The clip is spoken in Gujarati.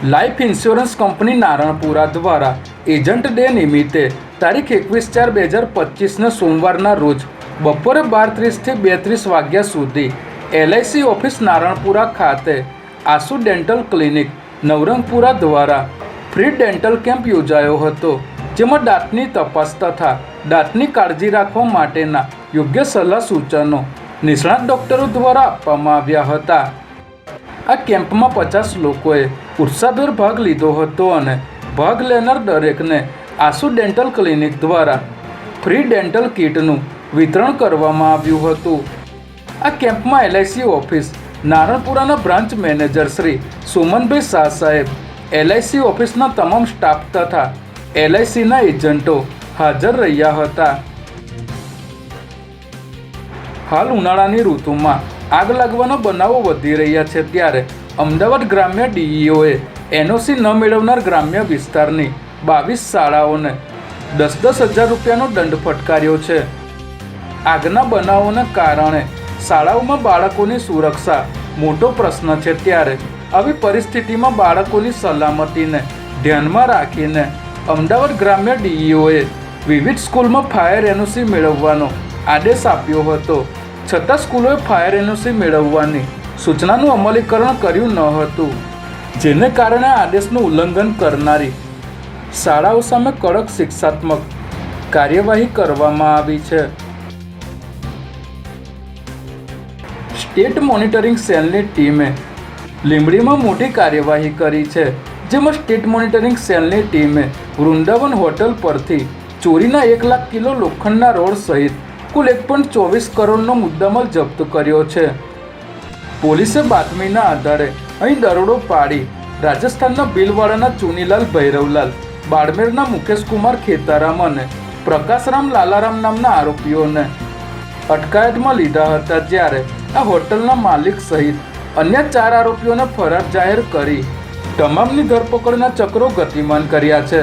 લાઈફ ઇન્સ્યોરન્સ કંપની નારણપુરા દ્વારા એજન્ટ ડે નિમિત્તે તારીખ 21/4/2025 સોમવારના રોજ બપોરે 12:30 થી 2:30 વાગ્યા સુધી LIC ઓફિસ નારણપુરા ખાતે આસુ ડેન્ટલ ક્લિનિક નવરંગપુરા દ્વારા ફ્રી ડેન્ટલ કેમ્પ યોજાયો હતો, જેમાં દાંતની તપાસ તથા દાંતની કાળજી રાખવા માટેના યોગ્ય સલાહ સૂચનો નિષ્ણાત ડૉક્ટરો દ્વારા આપવામાં આવ્યા હતા. આ કેમ્પમાં 50 લોકોએ ઉત્સાહભેર ભાગ લીધો હતો અને ભાગ લેનાર દરેકને આસુ ડેન્ટલ ક્લિનિક દ્વારા ફ્રી ડેન્ટલ કીટનું વિતરણ કરવામાં આવ્યું હતું. આ કેમ્પમાં LIC ઓફિસ નારણપુરાના બ્રાન્ચ મેનેજર શ્રી સુમનભાઈ શાહ સાહેબ, LIC ઓફિસના તમામ સ્ટાફ તથા LICના એજન્ટો હાજર રહ્યા હતા. હાલ ઉનાળાની ઋતુમાં આગ લાગવાના બનાવો વધી રહ્યા છે, ત્યારે અમદાવાદ ગ્રામ્ય DEOએ NOC ન મેળવનાર ગ્રામ્ય વિસ્તારની 22 શાળાઓને 10,000 રૂપિયાનો દંડ ફટકાર્યો છે. આગના બનાવોને કારણે શાળાઓમાં બાળકોની સુરક્ષા મોટો પ્રશ્ન છે, ત્યારે આવી પરિસ્થિતિમાં બાળકોની સલામતીને ધ્યાનમાં રાખીને અમદાવાદ ગ્રામ્ય DEOએ વિવિધ સ્કૂલમાં ફાયર NOC મેળવવાનો આદેશ આપ્યો હતો, છતાં સ્કૂલોએ ફાયર NOC મેળવવાની સૂચનાનું અમલીકરણ કર્યું ન હતું, જેને કારણે આદેશનું ઉલ્લંઘન કરનારી શાળાઓ સામે કડક શિક્ષાત્મક કાર્યવાહી કરવામાં આવી છે. સ્ટેટ મોનિટરિંગ સેલની ટીમે લીંબડીમાં મોટી કાર્યવાહી કરી છે, જેમાં સ્ટેટ મોનિટરિંગ સેલની ટીમે વૃંદાવન હોટલ પરથી ચોરીના 1 લાખ કિલો લોખંડના રોડ સહિત કુલ 1.24 કરોડનો મુદ્દામાલ જપ્ત કર્યો છે. પોલીસે બાતમીના આધારે અહીં દરોડો પાડી રાજસ્થાનના ભીલવાડાના ચુનીલાલ ભૈરવલાલ, બાડમેરના મુકેશકુમાર ખેતારામ અને પ્રકાશરામ લાલારામ નામના આરોપીઓને અટકાયતમાં લીધા હતા, જ્યારે આ હોટલના માલિક સહિત અન્ય 4 આરોપીઓને ફરાર જાહેર કરી તમામની ધરપકડના ચક્રો ગતિમાન કર્યા છે.